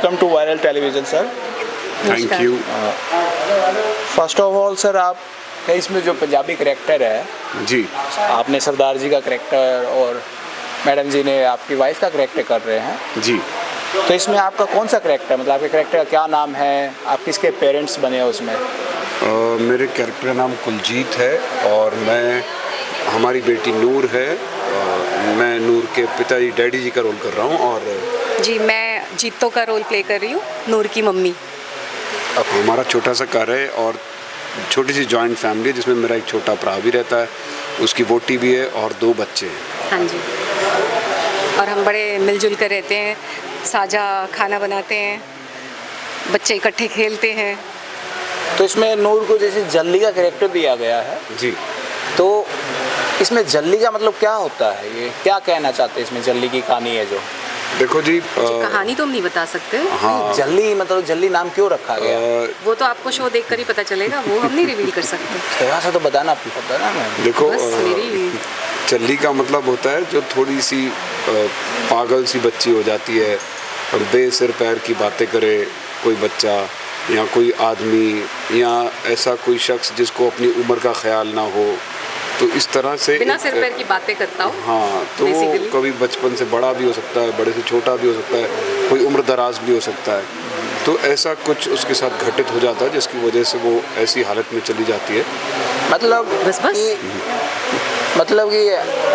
Welcome to viral television sir. Thank you. First of all sir, आप इसमें जो Punjabi character है जी, आपने सरदार जी का करेक्टर और मैडम जी ने आपकी वाइफ का करेक्टर कर रहे हैं, जी। तो इसमें आपका कौन सा करेक्टर, मतलब आपके करेक्टर का क्या नाम है, आप किसके पेरेंट्स बने हो उसमें? मेरे कैरेक्टर का नाम कुलजीत है और हमारी बेटी नूर है। मैं नूर के पिताजी डैडी जी का रोल कर रहा हूँ और जी, मैं जीतो का रोल प्ले कर रही हूँ, नूर की मम्मी। हमारा छोटा सा घर है और छोटी सी जॉइंट फैमिली है जिसमें मेरा एक छोटा भरा भी रहता है, उसकी वोटी भी है और 2 बच्चे हैं। हाँ जी, और हम बड़े मिलजुल कर रहते हैं, साझा खाना बनाते हैं, बच्चे इकट्ठे खेलते हैं। तो इसमें नूर को जैसे जल्ली का करेक्टर दिया गया है, जी। तो इसमें जल्ली का मतलब क्या होता है, ये क्या कहना चाहते हैं इसमें जल्ली की कहानी है जो? देखो जी, कहानी तो हम नहीं बता सकते। हाँ, जल्ली मतलब जल्ली नाम क्यों रखा गया? वो तो आपको शो देखकर ही पता चलेगा, वो हम नहीं रिवील कर सकते। थोड़ा सा तो बताना पड़ता है ना मैम। देखो, बस मेरी जल्ली का मतलब होता है जो थोड़ी सी पागल सी बच्ची हो जाती है, बेसिर पैर की बातें करे कोई बच्चा या कोई आदमी या ऐसा कोई शख्स जिसको अपनी उम्र का ख्याल ना हो, तो इस तरह से बिना सिर पैर की बातें करता हूँ। हाँ, तो वो कभी बचपन से बड़ा भी हो सकता है, बड़े से छोटा भी हो सकता है, कोई उम्र दराज भी हो सकता है। तो ऐसा कुछ उसके साथ घटित हो जाता है जिसकी वजह से वो ऐसी हालत में चली जाती है। मतलब बस मतलब कि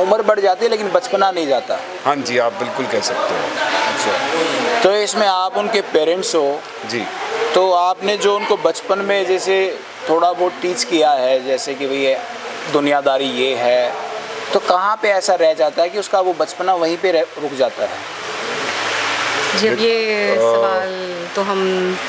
उम्र बढ़ जाती है लेकिन बचपना नहीं जाता। हाँ जी, आप बिल्कुल कह सकते हो। अच्छा, तो इसमें आप उनके पेरेंट्स हो जी। तो आपने जो उनको बचपन में जैसे थोड़ा बहुत टीच किया है, जैसे कि भाई दुनियादारी ये है, तो कहाँ पे ऐसा रह जाता है कि उसका वो बचपना वहीं पे रुक जाता है? जब ये सवाल तो हम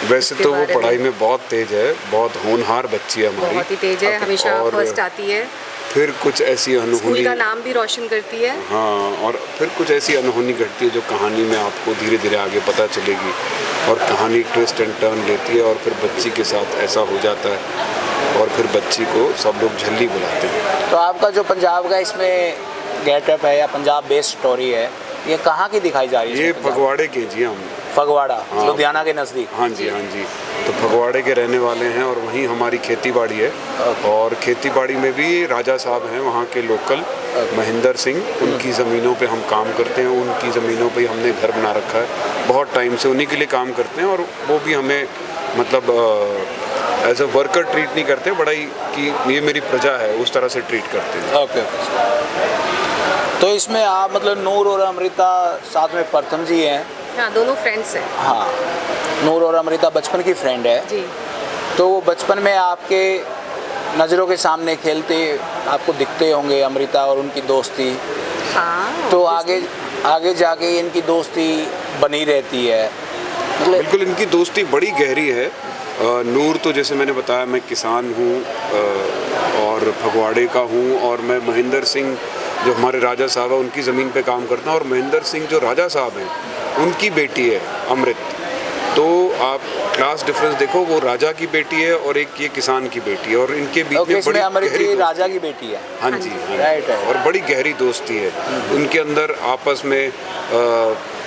वैसे तो वो पढ़ाई में बहुत तेज है, बहुत होनहार बच्ची है हमारी, बहुत ही तेज है, हमेशा और फर्स्ट आती है, फिर कुछ ऐसी स्कूल अनहोनी, का नाम भी रोशन करती है। हाँ, और फिर कुछ ऐसी अनहोनी घटती है जो कहानी में आपको धीरे धीरे आगे पता चलेगी और कहानी ट्विस्ट एंड टर्न लेती है और फिर बच्ची के साथ ऐसा हो जाता है और फिर बच्ची को सब लोग झल्ली बुलाते हैं। तो आपका जो पंजाब का इसमें गेटअप है या पंजाब बेस्ड स्टोरी है, ये कहाँ की दिखाई जा रही है? ये फगवाड़े के जी, हम फगवाड़ा, हाँ, लुधियाना के नज़दीक। हाँ जी, हाँ जी। तो फगवाड़े के रहने वाले हैं और वहीं हमारी खेती बाड़ी है और खेती बाड़ी में भी राजा साहब हैं वहाँ के लोकल, महेंद्र सिंह, उनकी ज़मीनों पे हम काम करते हैं, उनकी ज़मीनों पे हमने घर बना रखा है, बहुत टाइम से उन्हीं के लिए काम करते हैं और वो भी हमें मतलब एज अ वर्कर ट्रीट नहीं करते, बड़ा ही कि ये मेरी प्रजा है उस तरह से ट्रीट करते हैं। ओके। तो इसमें आप मतलब नूर और अमृता साथ में प्रथम जी हैं? हाँ, दोनों फ्रेंड्स हैं। हाँ, नूर और अमृता बचपन की फ्रेंड है जी। तो वो बचपन में आपके नज़रों के सामने खेलते आपको दिखते होंगे, अमृता और उनकी दोस्ती। हाँ, तो आगे जाके इनकी दोस्ती बनी रहती है। मतलब बिल्कुल, इनकी दोस्ती बड़ी गहरी है। नूर तो जैसे मैंने बताया, मैं किसान हूँ और फगवाड़े का हूँ और मैं महेंद्र सिंह जो हमारे राजा साहब है उनकी ज़मीन पे काम करता हूँ और महेंद्र सिंह जो राजा साहब हैं उनकी बेटी है अमृत। तो आप क्लास डिफरेंस देखो, वो राजा की बेटी है और एक ये किसान की बेटी है और इनके बीच में बड़ी गहरी राजा की बेटी है। हाँ जी, हाँ, राइट है। और बड़ी गहरी दोस्ती है उनके अंदर आपस में।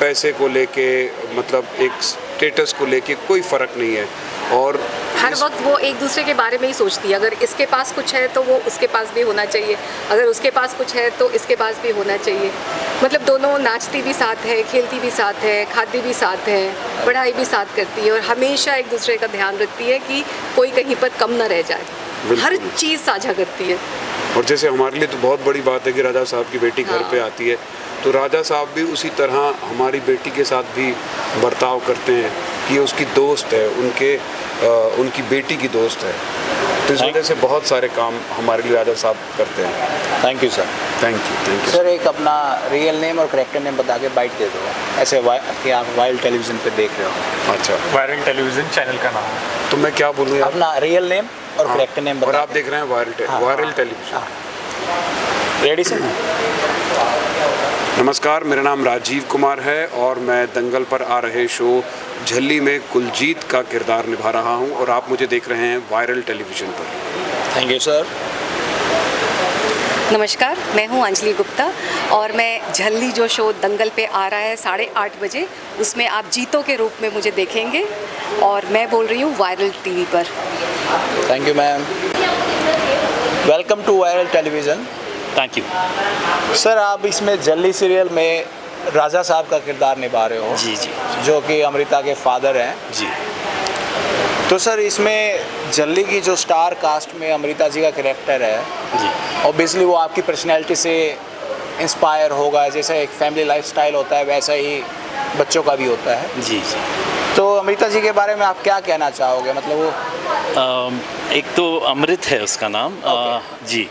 पैसे को लेके, मतलब एक स्टेटस को लेके कोई फ़र्क नहीं है और हर वक्त वो एक दूसरे के बारे में ही सोचती है। अगर इसके पास कुछ है तो वो उसके पास भी होना चाहिए, अगर उसके पास कुछ है तो इसके पास भी होना चाहिए। मतलब दोनों नाचती भी साथ है, खेलती भी साथ है, खाती भी साथ है, पढ़ाई भी साथ करती है और हमेशा एक दूसरे का ध्यान रखती है कि कोई कहीं पर कम ना रह जाए। हर चीज़ साझा करती है। और जैसे हमारे लिए तो बहुत बड़ी बात है कि राजा साहब की बेटी घर पे आती है, तो राजा साहब भी उसी तरह हमारी बेटी के साथ भी बर्ताव करते हैं कि उसकी दोस्त है, उनकी बेटी की दोस्त है। तो इस वजह से बहुत सारे काम हमारे लिए राजा साहब करते हैं। Thank you sir. Thank you sir, एक अपना रियल नेम और करेक्टर नेम बता के बाइट दे दो, ऐसे कि आप वायरल टेलीविज़न पे देख रहे हो। अच्छा, वायरल टेलीविज़न चैनल का नाम है। तो मैं क्या बोलूँ यार? अपना रियल नेम और करेक्टर नेम बता। और आप देख रहे हैं वायरल टेलीविज़न। Ready sir? नमस्कार, मेरा नाम राजीव कुमार है और मैं दंगल पर आ रहे शो झल्ली में कुलजीत का किरदार निभा रहा हूं और आप मुझे देख रहे हैं वायरल टेलीविज़न पर। Thank you sir. नमस्कार, मैं हूं अंजलि गुप्ता और मैं झल्ली जो शो दंगल पे आ रहा है 8:30 बजे, उसमें आप जीतो के रूप में मुझे देखेंगे और मैं बोल रही हूं वायरल टीवी पर। Thank you ma'am. Welcome to viral television. Thank you. Sir, आप इसमें जल्ली सीरियल में राजा साहब का किरदार निभा रहे हो। जी जी जो कि अमृता के फादर हैं। जी। तो सर, इसमें जल्ली की जो स्टार कास्ट में अमृता जी का कैरेक्टर है, जी ऑब्वियसली वो आपकी पर्सनैलिटी से इंस्पायर होगा। जैसा एक फैमिली लाइफस्टाइल होता है वैसा ही बच्चों का भी होता है। जी जी। तो अमृता जी के बारे में आप क्या कहना चाहोगे? मतलब वो एक तो अमृत है उसका नाम। जी,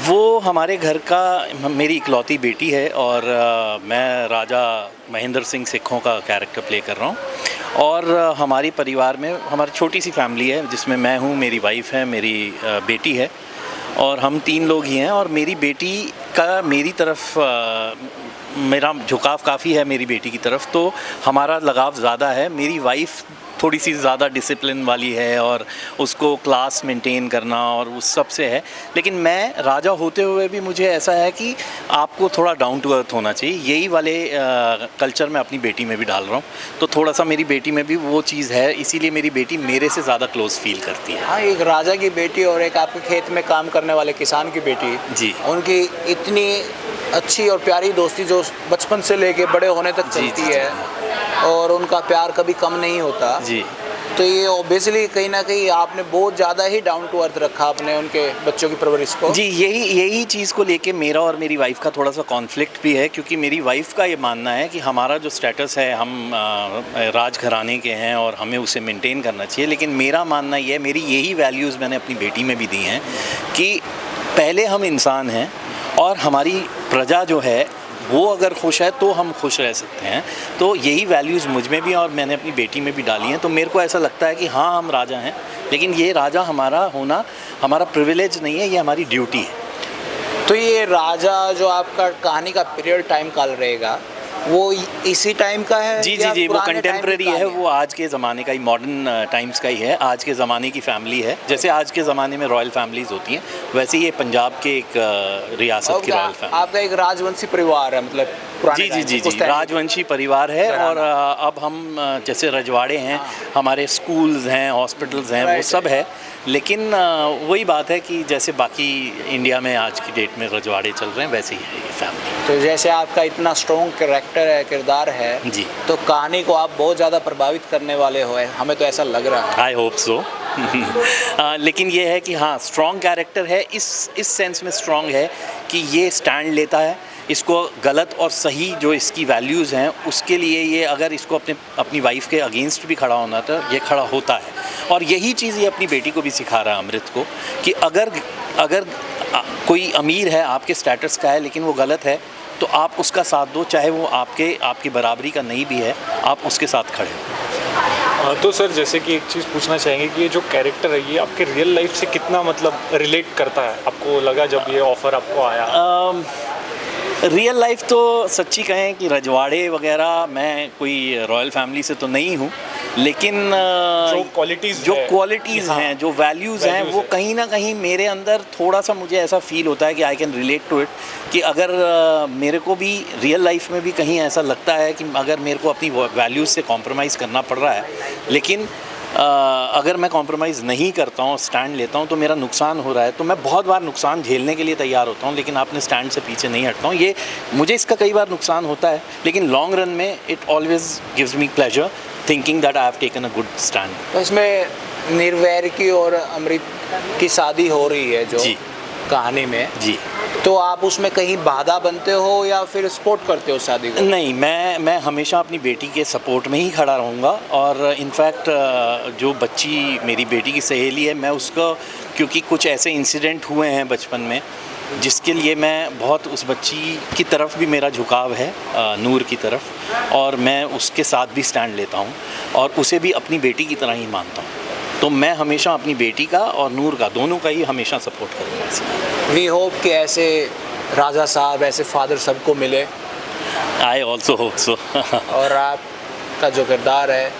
वो हमारे घर का मेरी इकलौती बेटी है और मैं राजा महेंद्र सिंह सिखों का कैरेक्टर प्ले कर रहा हूँ। और हमारी परिवार में हमारी छोटी सी फैमिली है जिसमें मैं हूँ, मेरी वाइफ है, मेरी बेटी है और हम 3 लोग ही हैं। और मेरी बेटी का मेरी तरफ मेरा झुकाव काफ़ी है मेरी बेटी की तरफ, तो हमारा लगाव ज़्यादा है। मेरी वाइफ थोड़ी सी ज़्यादा डिसिप्लिन वाली है और उसको क्लास मेंटेन करना और उस सब से है। लेकिन मैं राजा होते हुए भी मुझे ऐसा है कि आपको थोड़ा डाउन टू अर्थ होना चाहिए। यही वाले कल्चर मैं अपनी बेटी में भी डाल रहा हूँ, तो थोड़ा सा मेरी बेटी में भी वो चीज़ है, इसीलिए मेरी बेटी मेरे से ज़्यादा क्लोज फील करती है। हाँ, एक राजा की बेटी और एक आपके खेत में काम करने वाले किसान की बेटी, जी, उनकी इतनी अच्छी और प्यारी दोस्ती जो बचपन से लेके बड़े होने तक चलती है और उनका प्यार कभी कम नहीं होता। जी। तो ये ऑब्वियसली कहीं ना कहीं आपने बहुत ज़्यादा ही डाउन टू अर्थ रखा अपने उनके बच्चों की परवरिश को। जी, यही चीज़ को लेके मेरा और मेरी वाइफ़ का थोड़ा सा कॉन्फ्लिक्ट भी है, क्योंकि मेरी वाइफ़ का ये मानना है कि हमारा जो स्टेटस है, हम राजघराने के हैं और हमें उसे मेंटेन करना चाहिए। लेकिन मेरा मानना ये है, मेरी यही वैल्यूज़ मैंने अपनी बेटी में भी दी हैं कि पहले हम इंसान हैं और हमारी प्रजा जो है वो अगर खुश है तो हम खुश रह सकते हैं। तो यही वैल्यूज़ मुझ में भी और मैंने अपनी बेटी में भी डाली हैं। तो मेरे को ऐसा लगता है कि हाँ, हम राजा हैं, लेकिन ये राजा हमारा होना हमारा प्रिविलेज नहीं है, ये हमारी ड्यूटी है। तो ये राजा जो आपका कहानी का पीरियड टाइम काल रहेगा, वो इसी टाइम का है? जी या जी जी, वो पुराने टाइम की कंटेम्प्रेरी है, कहानी वो आज के ज़माने का ही, मॉडर्न टाइम्स का ही है। आज के ज़माने की फैमिली है। जैसे आज के ज़माने में रॉयल फैमिलीज़ होती हैं, वैसे ये पंजाब के एक रियासत की रॉयल फैमिली। आपका एक राजवंशी परिवार है, मतलब पुराने जी जी टाइम जी से, उस जी, टाइम राजवंशी परिवार है। घराना। और अब हम जैसे रजवाड़े हैं, हमारे स्कूल्स हैं, हॉस्पिटल्स हैं, वो Right, सब है। लेकिन वही बात है कि जैसे बाकी इंडिया में आज की डेट में रजवाड़े चल रहे हैं, वैसे ही है ये फैमिली। तो जैसे आपका इतना स्ट्रॉन्ग कैरेक्टर है, किरदार है जी, तो कहानी को आप बहुत ज़्यादा प्रभावित करने वाले हो, हमें तो ऐसा लग रहा है। I hope so. लेकिन ये है कि हाँ, स्ट्रॉन्ग कैरेक्टर है, इस सेंस में स्ट्रॉन्ग है कि ये स्टैंड लेता है। इसको गलत और सही जो इसकी वैल्यूज़ हैं उसके लिए ये, अगर इसको अपनी वाइफ के अगेंस्ट भी खड़ा होना था, ये खड़ा होता है। और यही चीज़ ये अपनी बेटी को भी सिखा रहा है, अमृत को, कि अगर कोई अमीर है, आपके स्टेटस का है, लेकिन वो गलत है, तो आप उसका साथ दो, चाहे वो आपकी बराबरी का नहीं भी है, आप उसके साथ खड़े हो। तो सर, जैसे कि एक चीज़ पूछना चाहेंगे कि ये जो कैरेक्टर है, ये आपके रियल लाइफ से कितना मतलब रिलेट करता है? आपको लगा जब ये ऑफ़र आपको आया? रियल लाइफ तो सच्ची कहें कि रजवाड़े वगैरह, मैं कोई रॉयल फैमिली से तो नहीं हूँ, लेकिन जो क्वालिटीज़ हैं, जो वैल्यूज़ हैं, वो कहीं ना कहीं मेरे अंदर थोड़ा सा मुझे ऐसा फील होता है कि I can relate to it. कि अगर मेरे को भी रियल लाइफ में भी कहीं ऐसा लगता है कि अगर मेरे को अपनी वैल्यूज़ से कॉम्प्रोमाइज़ करना पड़ रहा है, लेकिन अगर मैं कॉम्प्रोमाइज़ नहीं करता हूँ, स्टैंड लेता हूँ, तो मेरा नुकसान हो रहा है, तो मैं बहुत बार नुकसान झेलने के लिए तैयार होता हूँ, लेकिन अपने स्टैंड से पीछे नहीं हटता हूँ। ये मुझे इसका कई बार नुकसान होता है, लेकिन लॉन्ग रन में it always gives me pleasure thinking that I have taken a good stand. तो इसमें निर्वैर की और अमृत की शादी हो रही है जो जी कहानी में, जी, तो आप उसमें कहीं बाधा बनते हो या फिर सपोर्ट करते हो शादी को? नहीं, मैं हमेशा अपनी बेटी के सपोर्ट में ही खड़ा रहूँगा। और इनफैक्ट जो बच्ची मेरी बेटी की सहेली है, मैं उसको, क्योंकि कुछ ऐसे इंसिडेंट हुए हैं बचपन में जिसके लिए मैं बहुत, उस बच्ची की तरफ भी मेरा झुकाव है, नूर की तरफ, और मैं उसके साथ भी स्टैंड लेता हूँ और उसे भी अपनी बेटी की तरह ही मानता हूँ। तो मैं हमेशा अपनी बेटी का और नूर का, दोनों का ही हमेशा सपोर्ट करूँगा। वी होप कि ऐसे राजा साहब, ऐसे फादर सबको मिले। I also hope so. और आपका जो किरदार है,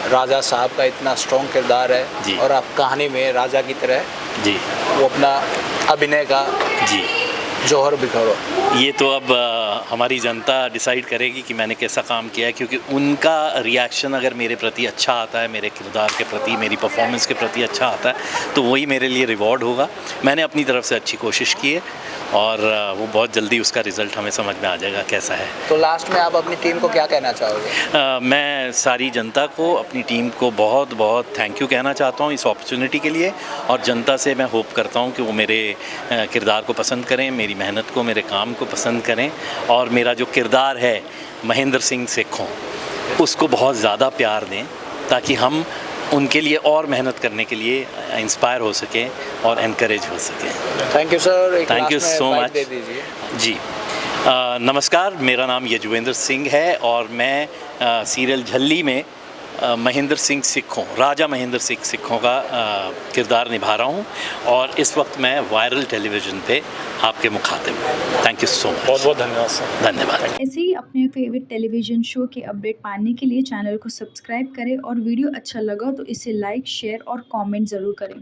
राजा साहब का इतना स्ट्रॉन्ग किरदार है जी, और आप कहानी में राजा की तरह जी, वो अपना अभिनय का जी, जौहर बिखरो। ये तो अब हमारी जनता डिसाइड करेगी कि मैंने कैसा काम किया है, क्योंकि उनका रिएक्शन अगर मेरे प्रति अच्छा आता है, मेरे किरदार के प्रति, मेरी परफॉर्मेंस के प्रति अच्छा आता है, तो वही मेरे लिए रिवॉर्ड होगा। मैंने अपनी तरफ से अच्छी कोशिश की है और वो बहुत जल्दी उसका रिज़ल्ट हमें समझ में आ जाएगा कैसा है। तो लास्ट में आप अपनी टीम को क्या कहना चाहोगे? मैं सारी जनता को, अपनी टीम को बहुत बहुत थैंक यू कहना चाहता हूँ इस अपॉर्चुनिटी के लिए, और जनता से मैं होप करता हूँ कि वो मेरे किरदार को पसंद करें, मेरी मेहनत को, मेरे काम को पसंद करें, और मेरा जो किरदार है महेंद्र सिंह सेखों, उसको बहुत ज़्यादा प्यार दें, ताकि हम उनके लिए और मेहनत करने के लिए इंस्पायर हो सकें और एनकरेज हो सकें। Thank you sir. Thank you so much. दे दीजिए। जी, नमस्कार, मेरा नाम यजुवेंद्र सिंह है और मैं सीरियल झल्ली में महेंद्र सिंह सिखों, राजा महेंद्र सिंह सिखों का किरदार निभा रहा हूँ, और इस वक्त मैं वायरल टेलीविज़न पे आपके मुखातिब हूँ। Thank you so much. बहुत बहुत धन्यवाद सर। धन्यवाद। ऐसे ही अपने फेवरेट टेलीविज़न शो के अपडेट पाने के लिए चैनल को सब्सक्राइब करें, और वीडियो अच्छा लगा तो इसे लाइक, शेयर और कमेंट ज़रूर करें।